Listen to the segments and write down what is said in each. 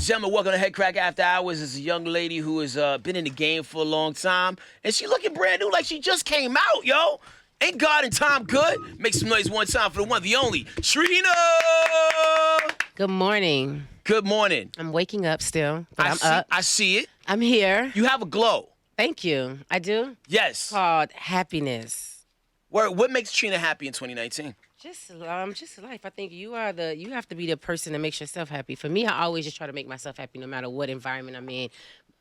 gentlemen, welcome to Head Crack After Hours. This is a young lady who has been in the game for a long time, and she looking brand new like she just came out, yo. Ain't God and time good? Make some noise one time for the one, the only, Trina! Good morning. Good morning. I'm waking up still, but I'm up. I see it. I'm here. You have a glow. Thank you. I do. Yes. Called happiness. What makes Trina happy in 2019? Just life. I think you have to be the person that makes yourself happy. For me, I always just try to make myself happy no matter what environment I'm in,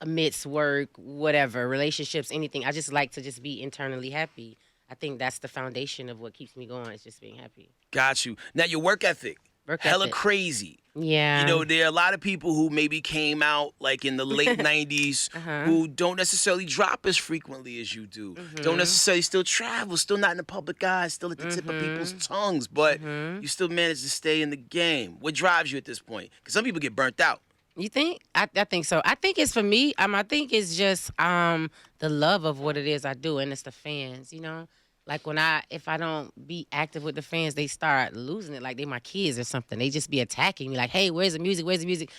amidst work, whatever, relationships, anything. I just like to just be internally happy. I think that's the foundation of what keeps me going, is just being happy. Got you. Now, your work ethic. Hella ethic. Crazy. Yeah. You know, there are a lot of people who maybe came out like in the late 90s who don't necessarily drop as frequently as you do. Don't necessarily still travel, still not in the public eye, still at the tip of people's tongues, but you still manage to stay in the game. What drives you at this point? Because some people get burnt out. You think? I think so. I think it's for me. I think it's just the love of what it is I do, and it's the fans, you know? Like if I don't be active with the fans, they start losing it like they my kids or something. They just be attacking me like, hey, where's the music? Where's the music?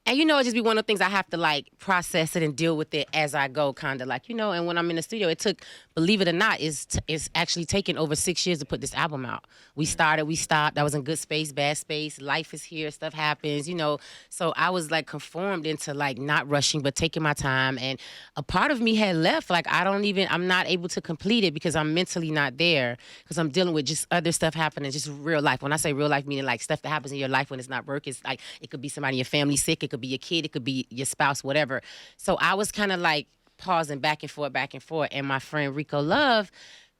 And, you know, it just be one of the things I have to, like, process it and deal with it as I go, kind of like, you know. And when I'm in the studio, it took, believe it or not, it's actually taken over 6 years to put this album out. We started, we stopped. I was in good space, bad space. Life is here. Stuff happens, you know. So I was, like, conformed into, like, not rushing but taking my time. And a part of me had left. Like, I'm not able to complete it because I'm mentally not there because I'm dealing with just other stuff happening, just real life. When I say real life, meaning, like, stuff that happens in your life when it's not work, it's, like, it could be somebody in your family sick. It could be your kid, it could be your spouse, whatever. So I was kind of like pausing back and forth. And my friend Rico Love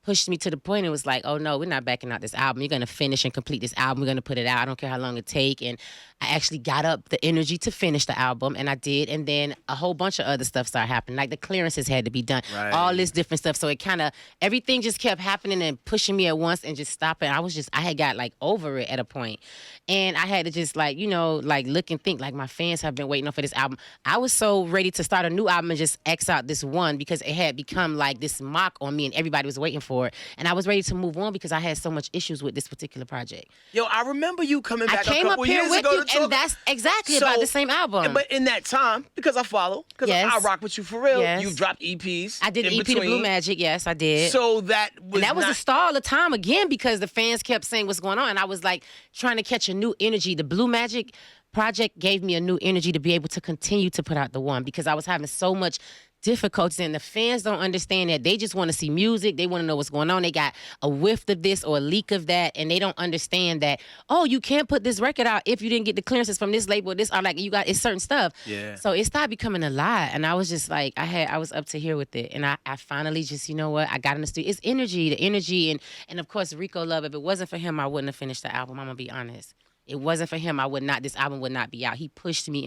pushed me to the point and was like, oh no, we're not backing out this album. You're going to finish and complete this album. We're going to put it out. I don't care how long it take. And I actually got up the energy to finish the album, and I did. And then a whole bunch of other stuff started happening. Like the clearances had to be done. Right. All this different stuff. So it kind of, everything just kept happening and pushing me at once and just stopping. I had got like over it at a point. And I had to just like, you know, like look and think like my fans have been waiting on for this album. I was so ready to start a new album and just X out this one because it had become like this mock on me and everybody was waiting for it. And I was ready to move on because I had so much issues with this particular project. Yo, I remember you coming back a couple years ago to talk. And that's exactly about the same album. But in that time, because I follow, because I rock with you for real, you've dropped EPs. I did an EP to Blue Magic, yes, I did. So that was a stall of time again because the fans kept saying what's going on. And I was like trying to catch a new energy. The Blue Magic project gave me a new energy to be able to continue to put out the one because I was having so much difficulties and the fans don't understand that. They just want to see music. They want to know what's going on. They got a whiff of this or a leak of that and they don't understand that, oh, you can't put this record out if you didn't get the clearances from this label. This, I'm like, it's certain stuff. Yeah. So it started becoming a lie and I was just like, I was up to here with it and I finally just, you know what, I got in the studio. It's the energy and of course Rico Love. If it wasn't for him, I wouldn't have finished the album. I'm gonna be honest. It wasn't for him, this album would not be out. He pushed me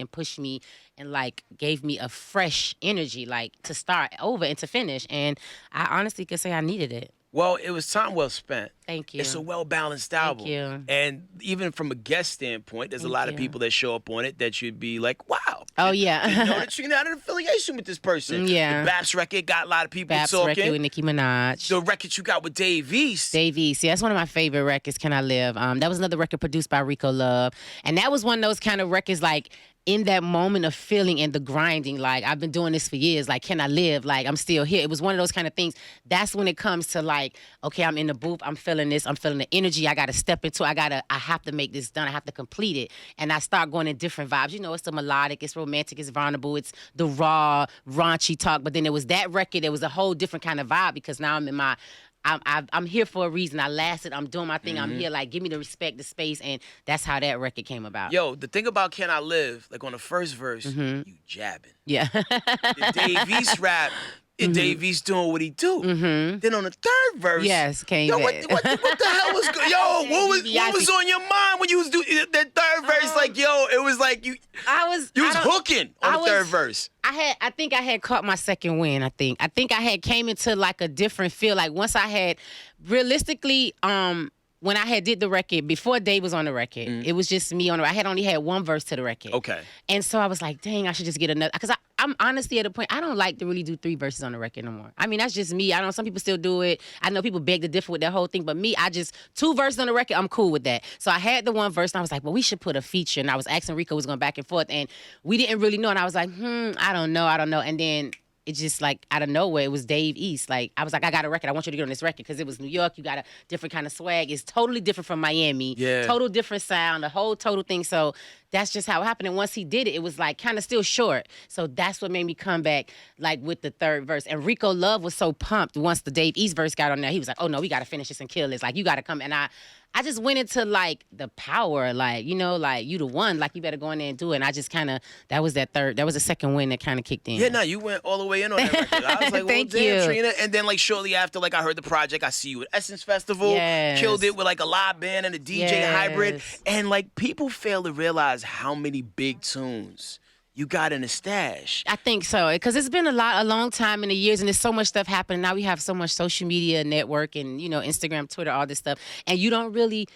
and like gave me a fresh energy, like to start over and to finish. And I honestly could say I needed it. Well, it was time well spent. Thank you. It's a well-balanced album. Thank you. And even from a guest standpoint, there's a lot of people that show up on it that you'd be like, wow. Oh, yeah. You know that Trina had an affiliation with this person. Yeah. The Baps record got a lot of people Baps talking. record with Nicki Minaj. The record you got with Dave East. Dave East. Yeah, that's one of my favorite records, Can I Live? That was another record produced by Rico Love. And that was one of those kind of records like, in that moment of feeling and the grinding, like, I've been doing this for years, like, can I live? Like, I'm still here. It was one of those kind of things. That's when it comes to, like, okay, I'm in the booth, I'm feeling this, I'm feeling the energy, I got to step into it, I have to make this done, I have to complete it. And I start going in different vibes. You know, it's the melodic, it's romantic, it's vulnerable, it's the raw, raunchy talk. But then there was that record, there was a whole different kind of vibe because now I'm in my... I'm here for a reason. I lasted. I'm doing my thing. I'm here. Like, give me the respect, the space, and that's how that record came about. Yo, the thing about Can I Live, like on the first verse, you jabbing. Yeah. The Dave East rap, and Dave East doing what he do. Then on the third verse, came what the hell was going? Yo, what was on your mind when you was doing that third verse? Like, yo, it was like you was hooking on the third verse. I think I had caught my second win. I think I had came into like a different feel. Like once I had realistically, when I had did the record, before Dave was on the record, it was just me on the I had only had one verse to the record. Okay. And so I was like, dang, I should just get another. Because I'm honestly at a point, I don't like to really do 3 verses on the record no more. I mean, that's just me. I know some people still do it. I know people beg to differ with that whole thing. But me, I just, 2 verses on the record, I'm cool with that. So I had the one verse, and I was like, well, we should put a feature. And I was asking Rico, was going back and forth. And we didn't really know. And I was like, I don't know. And then it just like out of nowhere, it was Dave East. Like, I was like, I got a record. I want you to get on this record because it was New York. You got a different kind of swag. It's totally different from Miami. Yeah. Total different sound, the whole total thing. So that's just how it happened. And once he did it, it was like kind of still short. So that's what made me come back like with the 3rd verse. And Rico Love was so pumped once the Dave East verse got on there. He was like, oh no, we got to finish this and kill this. Like, you got to come. And I just went into like the power, like, you know, like you the one, like you better go in there and do it. And I just kind of, that was the 2nd win that kind of kicked in. Yeah, no, you went all the way in on that record. I was like, well, Thank damn, you. Trina. And then like shortly after, like I heard the project, I see you at Essence Festival, Yes. killed it with like a live band and a DJ Yes. hybrid. And like people fail to realize how many big tunes you got in the stash. I think so, because it's been a long time in the years, and there's so much stuff happening. Now we have so much social media network and, you know, Instagram, Twitter, all this stuff. And you're not really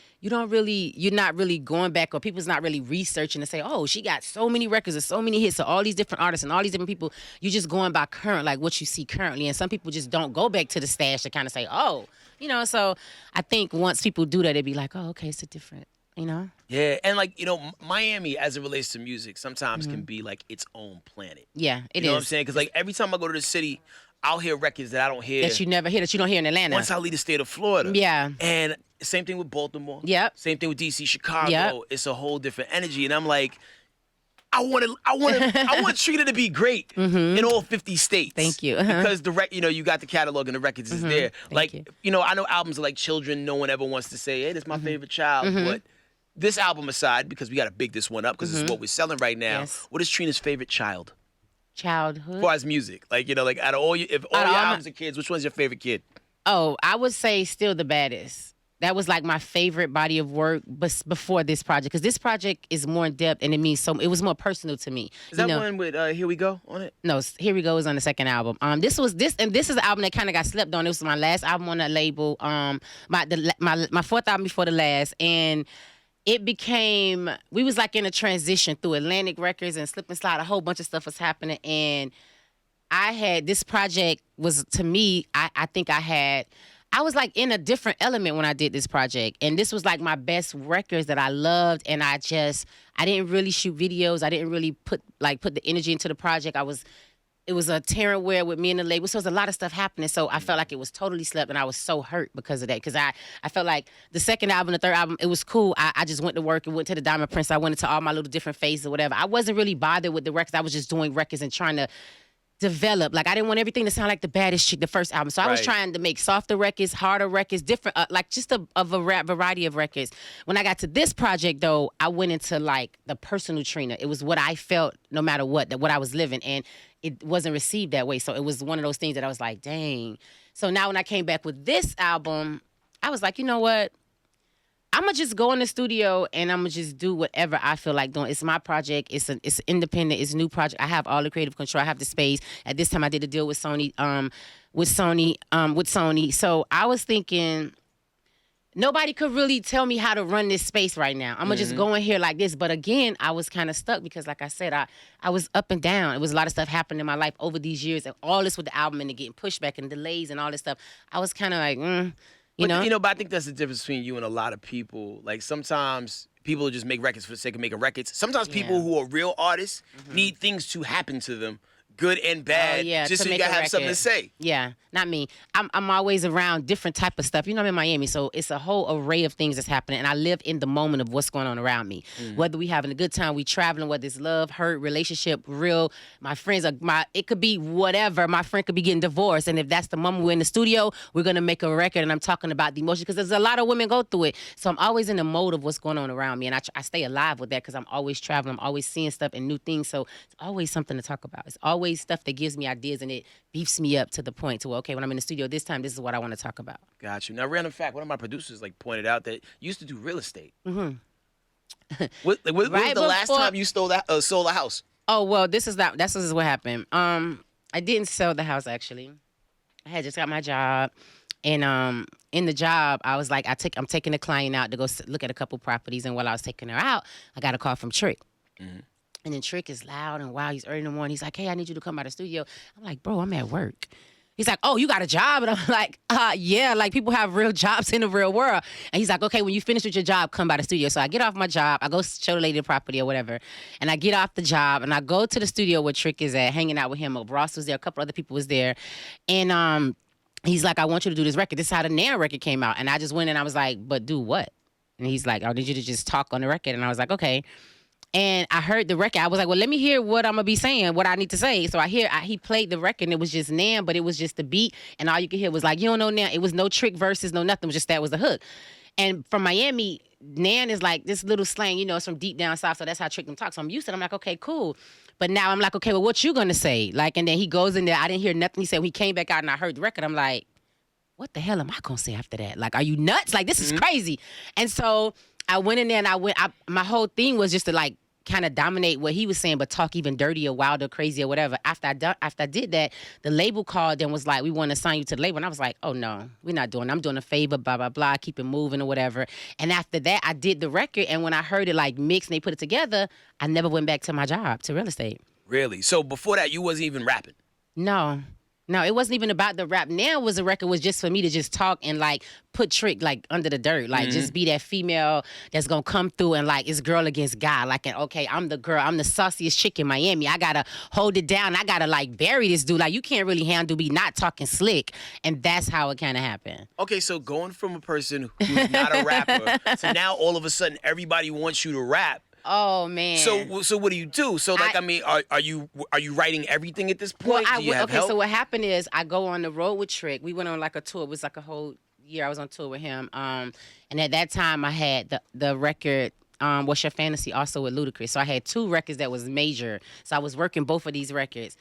going back, or people's not really researching to say, oh, she got so many records and so many hits of all these different artists and all these different people. You're just going by current, like what you see currently. And some people just don't go back to the stash to kind of say, oh, you know, so I think once people do that, they'd be like, oh, okay, it's a different, you know? Yeah, and like, you know, Miami, as it relates to music, sometimes can be like its own planet. Yeah, it is. You know what I'm saying? Because like every time I go to the city, I'll hear records that I don't hear. That you never hear, that you don't hear in Atlanta. Once I leave the state of Florida. Yeah. And same thing with Baltimore. Yep. Same thing with DC, Chicago. Yep. It's a whole different energy. And I'm like, I want Trina to be great in all 50 states. Thank you. Because you know, you got the catalog and the records is there. Like, you. know, I know albums are like Children. No one ever wants to say, hey, this is my favorite child. But this album aside, because we got to big this one up because this is what we're selling right now. Yes. What is Trina's favorite child? Childhood. As far as music, like, you know, like out of all if all your albums are kids, which one's your favorite kid? Oh, I would say Still the Baddest. That was like my favorite body of work before this project, because this project is more in depth and it means so. It was more personal to me. Is that one with Here We Go on it? No, Here We Go is on the 2nd album. This is an album that kind of got slept on. It was my last album on that label. My 4th album before the last, and it became, we was like in a transition through Atlantic Records and Slip and Slide. A whole bunch of stuff was happening, and this project was, to me, I was like in a different element when I did this project. And this was like my best records that I loved. And I didn't really shoot videos. I didn't really put the energy into the project. It was a tearing wear with me and the label. So there was a lot of stuff happening. So I felt like it was totally slept, and I was so hurt because of that. Because I felt like the 2nd album, the 3rd album, it was cool. I just went to work and went to the Diamond Prince. I went into all my little different phases or whatever. I wasn't really bothered with the records. I was just doing records and trying to develop. Like, I didn't want everything to sound like the baddest chick, the first album. So I was trying to make softer records, harder records, different, like just a variety of records. When I got to this project, though, I went into like the personal Trina. It was what I felt no matter what I was living. And it wasn't received that way. So it was one of those things that I was like, dang. So now when I came back with this album, I was like, you know what? I'm going to just go in the studio and I'm going to just do whatever I feel like doing. It's my project. It's independent. It's a new project. I have all the creative control. I have the space. At this time, I did a deal with Sony. So I was thinking, nobody could really tell me how to run this space right now. I'm going to just go in here like this. But again, I was kind of stuck because, like I said, I was up and down. It was a lot of stuff happening in my life over these years. And all this with the album and it getting pushback and delays and all this stuff. I was kind of like, You know, but I think that's the difference between you and a lot of people. Like, sometimes people just make records for the sake of making records. Sometimes people who are real artists need things to happen to them, good and bad, just so you gotta have something to say. Yeah, not me. I'm always around different type of stuff. You know, I'm in Miami, so it's a whole array of things that's happening, and I live in the moment of what's going on around me. Whether we having a good time, we traveling, whether it's love, hurt, relationship, real. My friends it could be whatever. My friend could be getting divorced, and if that's the moment we're in the studio, we're gonna make a record, and I'm talking about the emotion because there's a lot of women go through it. So I'm always in the mode of what's going on around me, and I stay alive with that because I'm always traveling, I'm always seeing stuff and new things. So it's always something to talk about. It's always stuff that gives me ideas and it beefs me up to the point to where, okay, when I'm in the studio this time, this is what I want to talk about. Got you. Now, random fact, one of my producers pointed out that you used to do real estate. What was the last time you sold a house? Oh, well, this is what happened. I didn't sell the house, actually. I had just got my job. And in the job, I was like, I'm taking a client out to go look at a couple properties, and while I was taking her out, I got a call from Trick. Mhm. And then Trick is loud and wild. He's early in the morning. He's like, hey, I need you to come by the studio. I'm like, bro, I'm at work. He's like, oh, you got a job? And I'm like, yeah, like people have real jobs in the real world. And he's like, okay, when you finish with your job, come by the studio. So I get off my job, I go show the lady the property or whatever. And I get off the job and I go to the studio where Trick is at, hanging out with him. Ross was there, a couple other people was there. And he's like, I want you to do this record. This is how the Nan record came out. And I just went and I was like, but do what? And he's like, I need you to just talk on the record. And I was like, okay. And I heard the record. I was like, well, let me hear what I'm going to be saying, what I need to say. So he played the record, and it was just Nan, but it was just the beat. And all you could hear was like, you don't know Nan. It was no Trick verses, no nothing. It was just that was the hook. And from Miami, Nan is like this little slang, it's from deep down south. So that's how Trick them talk. So I'm used to it. I'm like, okay, cool. But now I'm like, okay, well, what you going to say? Like, and then he goes in there. I didn't hear nothing. He said when he came back out and I heard the record, I'm like, what the hell am I going to say after that? Like, are you nuts? Like, this is crazy. And so I went in there and my whole thing was just to like, kind of dominate what he was saying, but talk even dirtier, wilder, crazy, or whatever. After I did that, the label called and was like, we want to sign you to the label. And I was like, oh, no, we're not doing it. I'm doing a favor, blah, blah, blah, keep it moving or whatever. And after that, I did the record. And when I heard it like mixed and they put it together, I never went back to my job, to real estate. Really? So before that, you wasn't even rapping? No, it wasn't even about the rap. Now was the record was just for me to just talk and like put Trick like under the dirt, like just be that female that's gonna come through and like it's girl against guy. Like, and okay, I'm the girl, I'm the sauciest chick in Miami. I gotta hold it down. I gotta like bury this dude. Like you can't really handle me not talking slick, and that's how it kind of happened. Okay, so going from a person who's not a rapper to now all of a sudden everybody wants you to rap. Oh man. So what do you do? So like are you writing everything at this point? Well, do you have help? So what happened is I go on the road with Trick. We went on like a tour. It was like a whole year I was on tour with him. And at that time I had the record What's Your Fantasy also with Ludacris. So I had two records that was major. So I was working both of these records.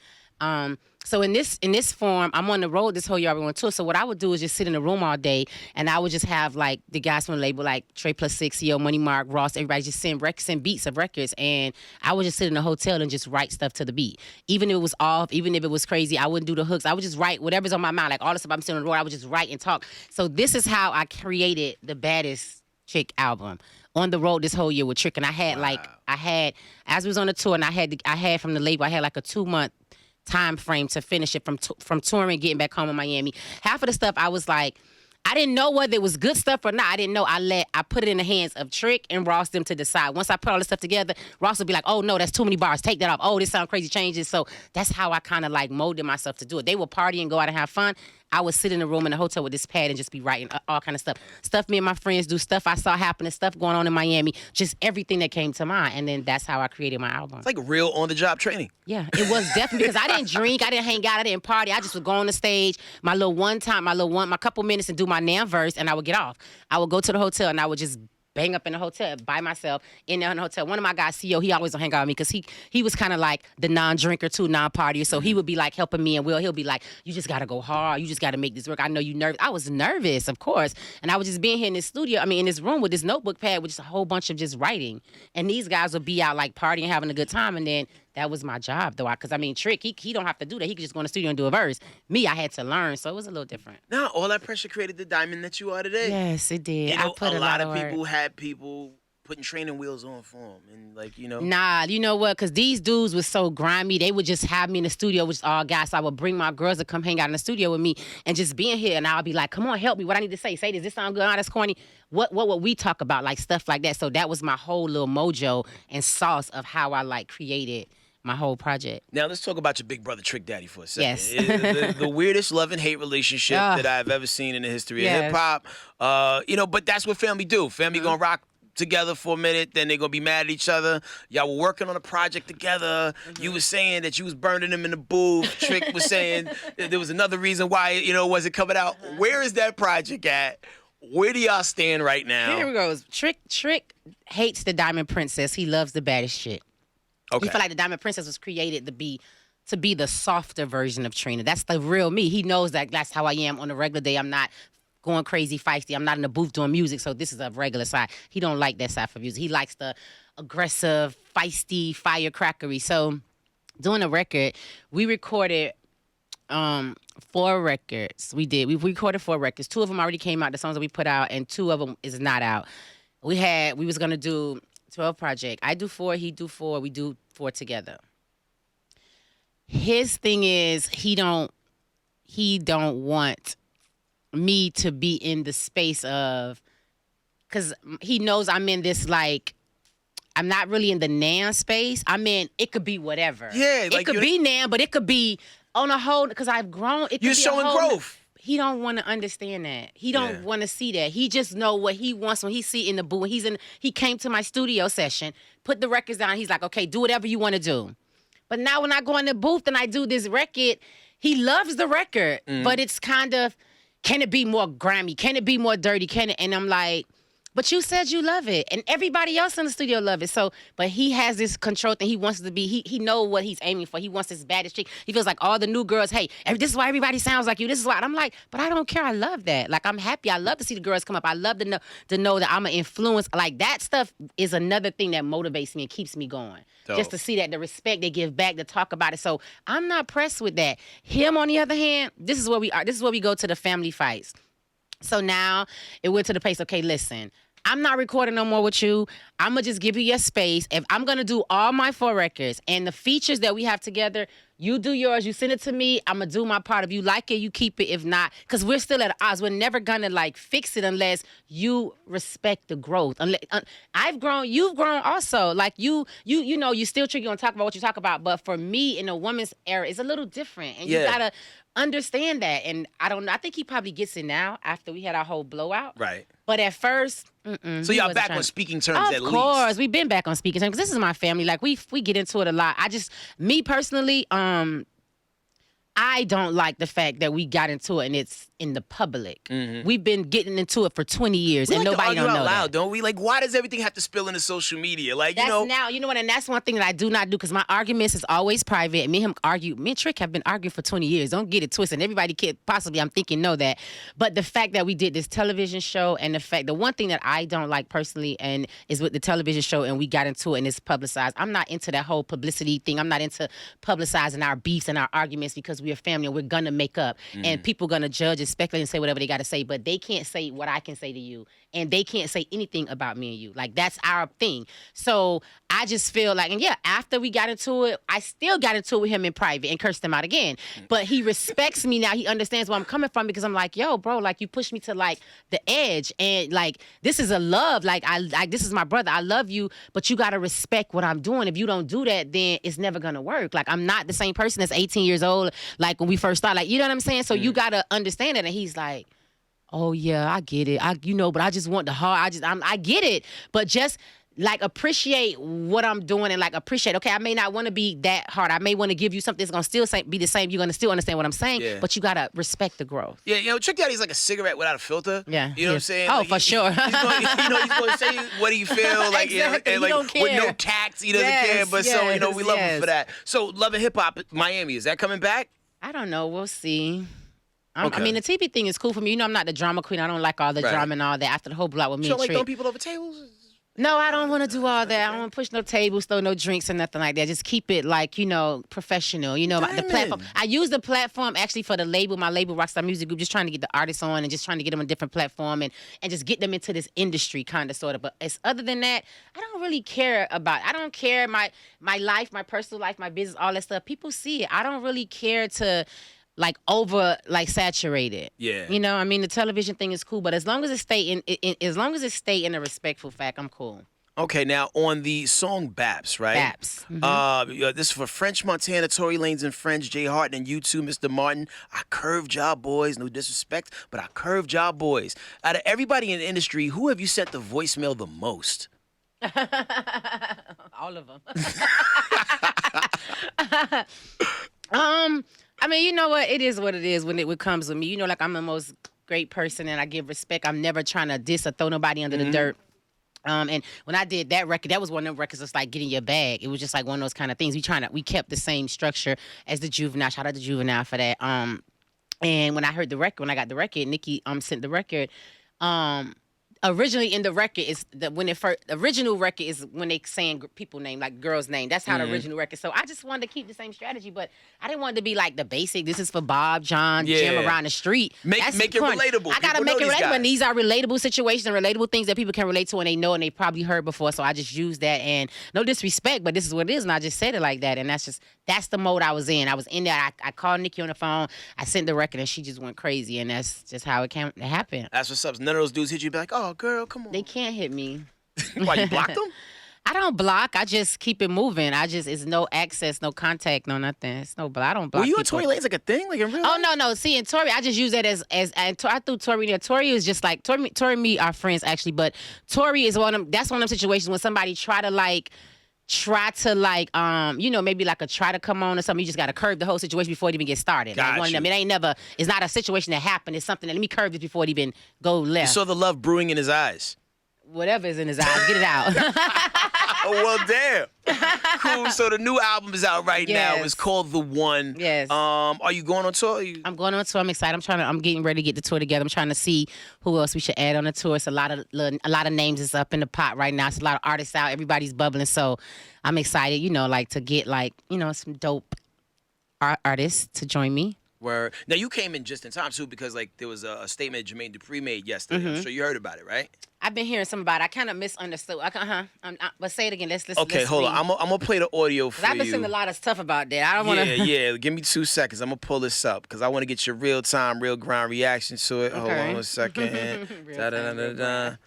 So in this form, I'm on the road this whole year. I went tour. So what I would do is just sit in the room all day, and I would just have like the guys from the label, like Trey Plus 60, Money Mark, Ross, everybody just send beats of records, and I would just sit in a hotel and just write stuff to the beat. Even if it was off, even if it was crazy, I wouldn't do the hooks. I would just write whatever's on my mind, like all the stuff I'm sitting on the road. I would just write and talk. So this is how I created the Baddest Chick album. On the road this whole year with Trick, and I had as we was on the tour, and I had from the label, I had like a 2-month time frame to finish it from touring, getting back home in Miami. Half of the stuff I was like, I didn't know whether it was good stuff or not. I didn't know. I put it in the hands of Trick and Ross them to decide. Once I put all this stuff together, Ross would be like, oh no, that's too many bars. Take that off. Oh, this sound crazy, changes. So that's how I kind of like molded myself to do it. They would party and go out and have fun. I would sit in a room in a hotel with this pad and just be writing all kind of stuff. Stuff me and my friends do, stuff I saw happening, stuff going on in Miami, just everything that came to mind. And then that's how I created my album. It's like real on-the-job training. Yeah, it was definitely because I didn't drink, I didn't hang out, I didn't party. I just would go on the stage, my couple minutes and do my Nan verse, and I would get off. I would go to the hotel and I would just bang up in the hotel by myself in the hotel. One of my guys, CEO, he always don't hang out with me because he was kind of like the non-drinker too, non-partier. So he would be like helping me, and he'll be like, you just got to go hard. You just got to make this work. I know you nervous. I was nervous, of course. And I was just being here in this studio, in this room with this notebook pad with just a whole bunch of just writing. And these guys would be out like partying, having a good time. And then that was my job, though. Because, Trick, he don't have to do that. He could just go in the studio and do a verse. Me, I had to learn. So it was a little different. No, all that pressure created the diamond that you are today. Yes, it did. I put a lot of work. people had people putting training wheels on for them. And Nah, you know what? Because these dudes was so grimy. They would just have me in the studio, which is all guys. So I would bring my girls to come hang out in the studio with me and just being here. And I'll be like, come on, help me. What I need to say. Say, does this sound good? Oh, that's corny. What would we talk about? Like stuff like that. So that was my whole little mojo and sauce of how I like created my whole project. Now let's talk about your big brother Trick Daddy for a second. Yes. the weirdest love and hate relationship that I've ever seen in the history of hip hop. But that's what family do. Family gonna rock together for a minute, then they're gonna be mad at each other. Y'all were working on a project together. You was saying that you was burning them in the booth. Trick was saying that there was another reason why it wasn't coming out. Where is that project at? Where do y'all stand right now? Here we go. Trick hates the Diamond Princess. He loves the baddest shit. Okay. He feel like the Diamond Princess was created to be the softer version of Trina. That's the real me. He knows that that's how I am on a regular day. I'm not going crazy, feisty. I'm not in the booth doing music, so this is a regular side. He don't like that side for music. He likes the aggressive, feisty, firecrackery. So doing a record, we recorded 4 records. We recorded 4 records. 2 of them already came out, the songs that we put out, and 2 of them is not out. We was gonna do 12 project. I do 4, he do 4, we do 4 together. His thing is he don't want me to be in the space of, because he knows I'm in this, like, I'm not really in the nan space. I'm in, it could be whatever. Yeah, like it could be nan, but it could be on a whole, because I've grown. It could You're be showing a whole, growth. He don't want to understand that. He don't want to see that. He just know what he wants when he see in the booth. When he came to my studio session, put the records down. He's like, okay, do whatever you want to do. But now when I go in the booth and I do this record, he loves the record, but it's kind of, can it be more grimy? Can it be more dirty? Can it? And I'm like, but you said you love it, and everybody else in the studio love it. So, but he has this control thing. He wants to be. He know what he's aiming for. He wants this baddest chick. He feels like all the new girls. Hey, this is why everybody sounds like you. This is why. And I'm like, but I don't care. I love that. Like, I'm happy. I love to see the girls come up. I love to know that I'm an influence. Like, that stuff is another thing that motivates me and keeps me going. Dope. Just to see that the respect they give back, to talk about it. So I'm not pressed with that. Him, on the other hand, this is where we are. This is where we go to the family fights. So now it went to the place, okay, listen, I'm not recording no more with you. I'm going to just give you your space. If I'm going to do all my 4 records and the features that we have together, you do yours, you send it to me, I'm going to do my part. If you like it, you keep it. If not, because we're still at odds. We're never going to, like, fix it unless you respect the growth. I've grown, you've grown also. Like, you know, you still tricky on talk about what you talk about, but for me, in a woman's era, it's a little different. And you got to understand that. And I don't know, I think he probably gets it now after we had our whole blowout. Right. But at first, so y'all back on speaking terms at least. Of course, we've been back on speaking terms, because this is my family. Like, we get into it a lot. Me personally, I don't like the fact that we got into it and it's in the public. Mm-hmm. We've been getting into it for 20 years and nobody don't know loud, that. Don't we? Like, why does everything have to spill into social media? Like, that's you know. Now, you know what, and that's one thing that I do not do, because my arguments is always private. And me and Trick have been arguing for 20 years. Don't get it twisted. Everybody could possibly, I'm thinking, know that. But the fact that we did this television show, and the one thing that I don't like personally and is with the television show, and we got into it and it's publicized. I'm not into that whole publicity thing. I'm not into publicizing our beefs and our arguments, because we're family and we're gonna make up. And people gonna judge and speculate and say whatever they gotta say, but they can't say what I can say to you, and they can't say anything about me and you. Like, that's our thing. So I just feel like, and yeah, after we got into it, I still got into it with him in private and cursed him out again. But he respects me now. He understands where I'm coming from, because I'm like, yo, bro, like, you pushed me to, like, the edge, and, like, this is a love. Like, this is my brother. I love you, but you gotta respect what I'm doing. If you don't do that, then it's never gonna work. Like, I'm not the same person that's 18 years old, like, when we first started. Like, you know what I'm saying? So you gotta understand it. And he's like, oh yeah, I get it. But I just want the heart. I get it. But just, like, appreciate what I'm doing, and, like, appreciate, okay, I may not want to be that hard. I may want to give you something that's going to still be the same. You're going to still understand what I'm saying, but you got to respect the growth. Yeah, you know, Trick Daddy's like a cigarette without a filter. Yeah. You know what I'm saying? Oh, like, for sure. He's going to say what do you feel, like, Exactly. and, like, don't care. with no tact, he doesn't care. But so, you know, we love him for that. So, Love and Hip Hop Miami, is that coming back? I don't know. We'll see. Okay. I mean, the TV thing is cool for me. You know, I'm not the drama queen. I don't like all the drama and all that. After the whole block with me You and don't like Trick. throwing people over tables? No, I don't want to do all that. I don't want to push no tables, throw no drinks or nothing like that. Just keep it, like, you know, professional. You know, the platform. I use the platform actually for the label, my label, Rockstar Music Group, just trying to get the artists on and just trying to get them on a different platform and just get them into this industry kind of sort of. But other than that, I don't really care about it. I don't care my life, my personal life, my business, all that stuff. People see it. I don't really care to, like, saturate it. Yeah. You know, I mean, the television thing is cool, but as long as it stay in a respectful fact, I'm cool. Okay, now on the song Baps, right? Baps. Mm-hmm. This is for French Montana, Tory Lanez and Friends, Jay Hart, and you too, Mr. Martin. I curved y'all boys, no disrespect, but I curved y'all boys. Out of everybody in the industry, who have you sent the voicemail the most? All of them. I mean, you know what? It is what it is when it comes with me. You know, like, I'm the most great person and I give respect. I'm never trying to diss or throw nobody under the dirt. And when I did that record, that was one of them records that's like getting your bag. It was just like one of those kind of things. We kept the same structure as the Juvenile. Shout out to Juvenile for that. And when I heard the record, when I got the record, Nikki sent the record. originally in the record is when it first original record is when they saying people name like girls name. That's how the original record. So I just wanted to keep the same strategy, but I didn't want it to be like the basic. This is for Bob, John, Jim around the street. Make it relatable. I gotta make it relatable. And these are relatable situations and relatable things that people can relate to and they know and they probably heard before. So I just used that and no disrespect, but this is what it is, and I just said it like that. And that's the mode I was in. I was in there. I called Nikki on the phone. I sent the record and she just went crazy, and that's just how it happened. That's what's up. None of those dudes hit you, be like, "Oh, girl, come on." They can't hit me. Why, you blocked them? I don't block. I just keep it moving. It's no access, no contact, no nothing. It's no. I don't block. Were you people. and Tory Lanez like a thing, like in real Oh life? no. See, and Tory, I just use that as I threw Tory there. Tory is just like Tory and me are friends actually, but Tory is one of them. That's one of them situations when somebody try to maybe like try to come on or something. You just got to curve the whole situation before it even gets started. Got like one you. of them. It ain't never. It's not a situation that happened. It's something that let me curve this before it even go left. You saw the love brewing in his eyes. Whatever is in his eyes, get it out. Oh, well, damn. Cool. So the new album is out right now. Yes. It's called The One. Yes. Are you going on tour? I'm going on tour. I'm excited. I'm getting ready to get the tour together. I'm trying to see who else we should add on the tour. It's a lot of names is up in the pot right now. It's a lot of artists out. Everybody's bubbling. So I'm excited, to get some dope artists to join me. Where now you came in just in time too, because there was a statement Jermaine Dupri made yesterday. I'm sure you heard about it, right? I've been hearing some about it. I kind of misunderstood. But say it again. Let's Okay, hold on. I'm gonna play the audio for you. I've been seeing a lot of stuff about that. I don't want to. Yeah. Give me 2 seconds. I'm gonna pull this up because I want to get your real time, real ground reaction to it. Hold on a second. Da-da-da-da-da.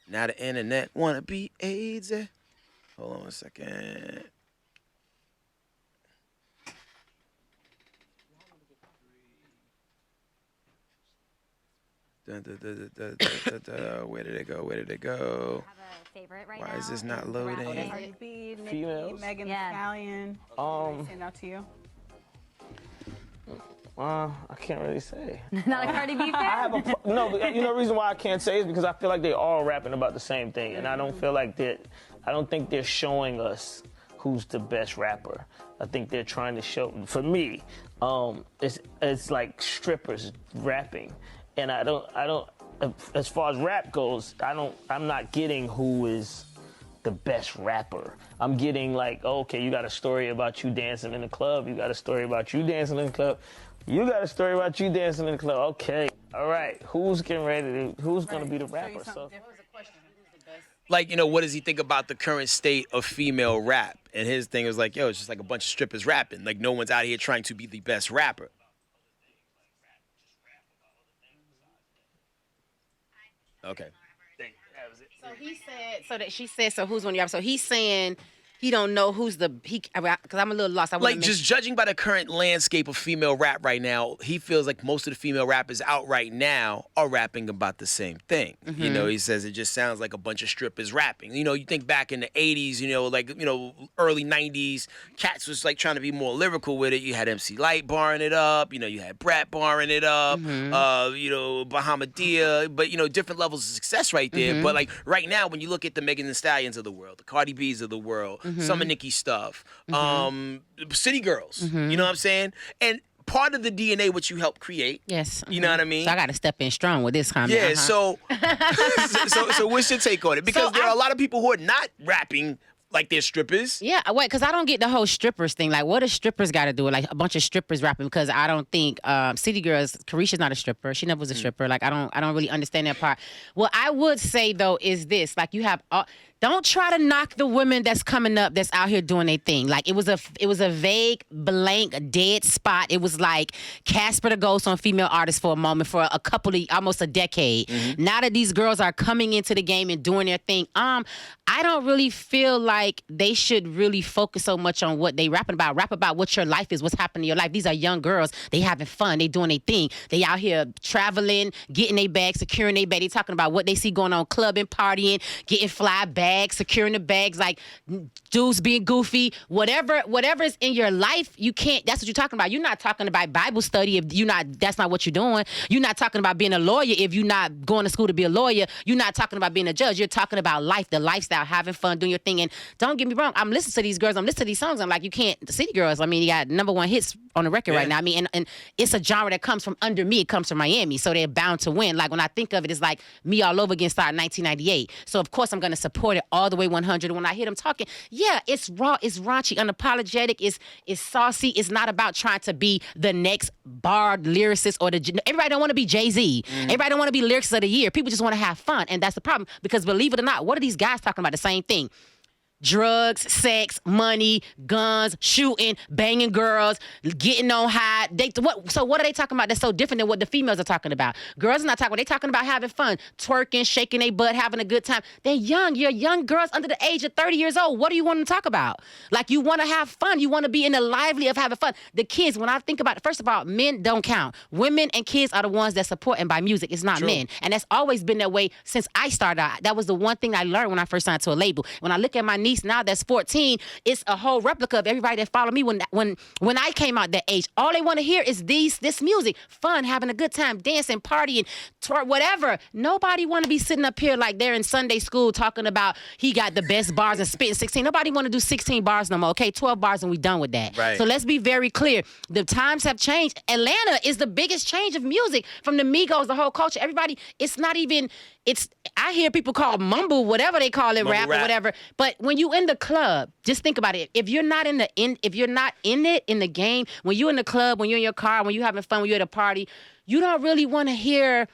Now the internet wanna be AIDS. Hold on a second. Where did it go? I have a favorite right now. Why is this not loading? Cardi B, Nicki, Females? Megan Thee Yeah. Stallion. Stand out to you? I can't really say. Not a Cardi B fan? I have a no. The reason why I can't say is because I feel like they all rapping about the same thing, and I don't feel like that. I don't think they're showing us who's the best rapper. I think they're trying to show. For me, it's like strippers rapping, and I don't. As far as rap goes, I'm not getting who is the best rapper. I'm getting like, okay, you got a story about you dancing in the club. You got a story about you dancing in the club. You got a story about you dancing in the club. Okay, all right. Who's getting ready to? Who's gonna be the rapper? So. What does he think about the current state of female rap? And his thing was like, it's just like a bunch of strippers rapping. Like no one's out here trying to be the best rapper. Okay. So he said. So who's one of y'all? So he's saying he don't know who's because I'm a little lost. Just judging by the current landscape of female rap right now, he feels like most of the female rappers out right now are rapping about the same thing. He says it just sounds like a bunch of strippers rapping. You think back in the 80s, early 90s, cats was like trying to be more lyrical with it. You had MC Lyte barring it up, you had Brat barring it up, Bahamadia, but different levels of success right there. But like right now, when you look at the Megan Thee Stallions of the world, the Cardi B's of the world, some of Nicki stuff, City Girls, you know what I'm saying? And part of the DNA what you helped create. Yes. You know what I mean? So I got to step in strong with this comment. Yeah, so what's your take on it? Because there are a lot of people who are not rapping like they're strippers. Yeah, wait, because I don't get the whole strippers thing. Like, what does strippers got to do with, like, a bunch of strippers rapping? Because I don't think City Girls, Carisha's not a stripper. She never was a stripper. Like, I don't really understand that part. What I would say, though, is this. Like, you have... don't try to knock the women that's coming up that's out here doing their thing. Like, it was a vague, blank, dead spot. It was like Casper the Ghost on female artists for a moment, for a couple of, almost a decade. Now that these girls are coming into the game and doing their thing, I don't really feel like they should really focus so much on what they rapping about. Rap about what your life is, what's happening in your life. These are young girls. They having fun. They doing their thing. They out here traveling, getting their bags, securing their bag. They talking about what they see going on, clubbing, partying, getting fly bags, securing the bags, like dudes being goofy. Whatever is in your life, you can't. That's what you're talking about. You're not talking about Bible study if you're not. That's not what you're doing. You're not talking about being a lawyer if you're not going to school to be a lawyer. You're not talking about being a judge. You're talking about life, the lifestyle, having fun, doing your thing. And don't get me wrong. I'm listening to these girls. I'm listening to these songs. I'm like, you can't. The City Girls. I mean, you got #1 hits on the record right now. I mean, and it's a genre that comes from under me. It comes from Miami, so they're bound to win. Like when I think of it, it's like Me All Over Again started in 1998. So of course I'm gonna support it all the way 100. And when I hear them talking, yeah, it's raw, it's raunchy, unapologetic, it's saucy. It's not about trying to be the next bard lyricist or everybody don't want to be Jay-Z. Everybody don't want to be lyricist of the year. People just want to have fun, and that's the problem. Because believe it or not, what are these guys talking about? The same thing. Drugs, sex, money, guns, shooting, banging girls, getting on high. So what are they talking about that's so different than what the females are talking about? Girls are not talking about. They're talking about having fun, twerking, shaking their butt, having a good time. They're young. You're young girls under the age of 30 years old. What do you want to talk about? Like, you want to have fun. You want to be in the lively of having fun. The kids, when I think about it, first of all, men don't count. Women and kids are the ones that support and buy music. It's not men. And that's always been that way since I started out. That was the one thing I learned when I first signed to a label. When I look at my niece now that's 14, it's a whole replica of everybody that followed me when I came out that age. All they want to hear is this music, fun, having a good time, dancing, partying, whatever. Nobody want to be sitting up here like they're in Sunday school talking about he got the best bars and spitting 16. Nobody want to do 16 bars no more. Okay, 12 bars and we done with that. Right. So let's be very clear. The times have changed. Atlanta is the biggest change of music from the Migos, the whole culture. Everybody, it's not even. I hear people call mumble, whatever they call it, rap or whatever. But when you in the club, just think about it. If you're not in it in the game, when you're in the club, when you're in your car, when you're having fun, when you're at a party, you don't really want to hear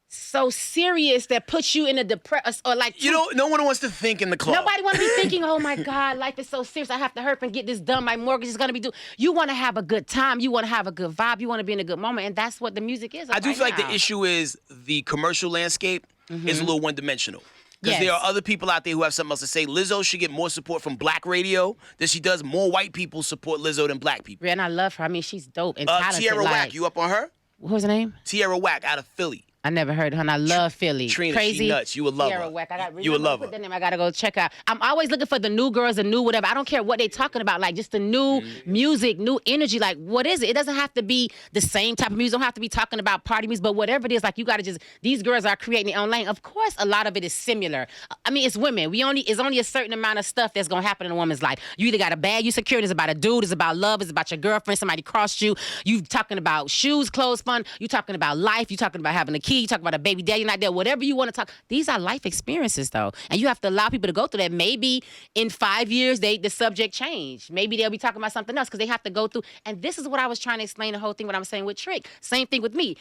so serious that puts you in a depression or like no one wants to think in the club. Nobody want to be thinking, oh my God, life is so serious. I have to hurry and get this done. My mortgage is gonna be due. You want to have a good time. You want to have a good vibe. You want to be in a good moment, and that's what the music is. I do feel like the issue is the commercial landscape is a little one-dimensional. Because there are other people out there who have something else to say. Lizzo should get more support from black radio than she does. More white people support Lizzo than black people. And I love her. I mean, she's dope and talented. Tierra Whack, you up on her? What was her name? Tierra Whack out of Philly. I never heard of her, and I love Philly. Trina, Crazy. she nuts. You would love Tierra her. Whack. You would love her. Put that name. I gotta go check out. I'm always looking for the new girls, the new whatever. I don't care what they talking about. Like just the new music, new energy. Like what is it? It doesn't have to be the same type of music. Don't have to be talking about party music, but whatever it is, like you gotta just. These girls are creating their own lane. Of course, a lot of it is similar. I mean, it's women. It's only a certain amount of stuff that's gonna happen in a woman's life. You either got a bag you secure. It's about a dude. It's about love. It's about your girlfriend. Somebody crossed you. You talking about shoes, clothes, fun. You talking about life. You talking about having a kid. You talking about a baby daddy not there. Whatever you want to talk. These are life experiences, though, and you have to allow people to go through that. Maybe in 5 years, the subject changed. Maybe they'll be talking about something else because they have to go through. And this is what I was trying to explain the whole thing. What I'm saying with Trick. Same thing with me.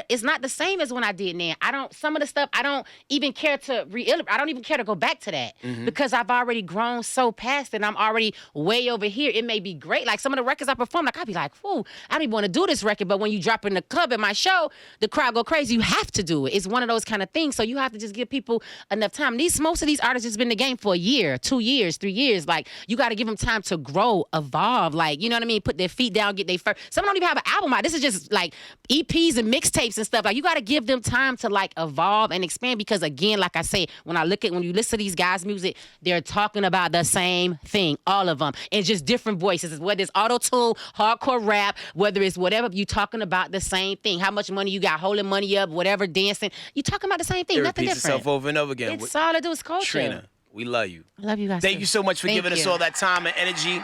It's not the same as when I did now. Some of the stuff I don't even care to I don't even care to go back to that because I've already grown so past it. And I'm already way over here. It may be great. Like some of the records I perform, like I'd be like, whoo, I don't even want to do this record. But when you drop in the club at my show, the crowd go crazy. You have to do it. It's one of those kind of things. So you have to just give people enough time. Most of these artists has been in the game for a year, 2 years, 3 years. Like you got to give them time to grow, evolve. Like, you know what I mean? Put their feet down, get their first. Some don't even have an album out. This is just like EPs and mixtapes and stuff. Like you got to give them time to like evolve and expand because again, like I say, when you listen to these guys' music, they're talking about the same thing, all of them, and just different voices. Whether it's auto-tune, hardcore rap, whether it's whatever, you talking about the same thing. How much money you got, holding money up, whatever, dancing. You talking about the same thing, nothing different. Itself over and over again. It's all to do with culture. Trina, we love you. I love you guys. Thank you so much for giving us all that time and energy.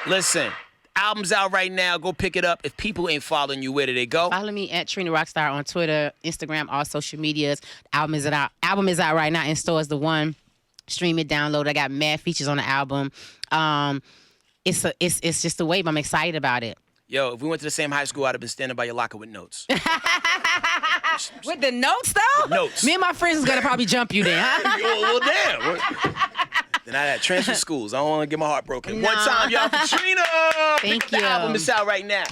Listen, album's out right now. Go pick it up. If people ain't following you, where do they go? Follow me at Trina Rockstar on Twitter, Instagram, all social medias. Album is out right now in stores. The one. Stream it, download. I got mad features on the album. It's just a wave. I'm excited about it. Yo, if we went to the same high school, I'd have been standing by your locker with notes. With the notes, though? Notes. Me and my friends is going to probably jump you then, huh? well, damn. Then I had to transfer schools. I don't want to get my heart broken. Nah. One time, y'all, for Trina. Thank The you. album is out right now.